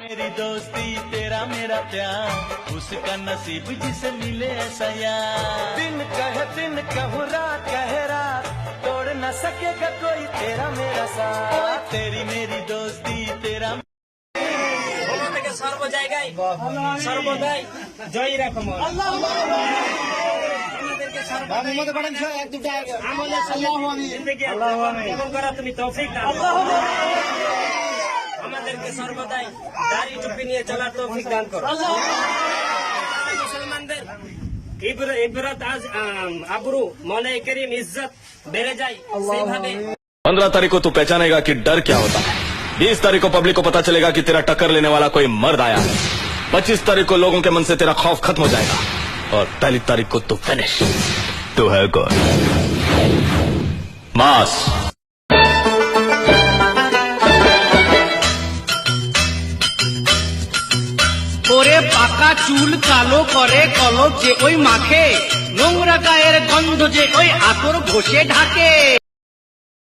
मेरी दोस्ती तेरा मेरा प्यार उसका नसीब जिसे मिले ऐसा यार दिन कहूँ रात कहे रात तोड़ न सकेगा कोई तेरा मेरा साथ तेरी मेरी दोस्ती तेरा সর্ব জায়গায় সর্বদাই জয় রাখো তুমি তৌফিক দাও আমাদেরকে সর্বদাই দাড়ি টুপি নিয়ে চলার তৌফিক দান করো মুসলমানদের ইবরত আজ আবরু মৌলাই করিম ইজ্জত বেড়ে যায় সেইভাবে 15 तारीख को तू पहचानेगा कि डर क्या होता है। 20 तारीख को पब्लिक को पता चलेगा कि तेरा टक्कर लेने वाला कोई मर्द आया है। 25 तारीख को लोगों के मन से तेरा खौफ खत्म हो जाएगा और 1 तारीख को तू फिनिश। तू है कौन? मास। ওরে পাকা চুল কালো করে কলপ যে ওই মাখে নোংরা গায়ের গন্ধ যে ওই আতর ঘষে ঢাকে।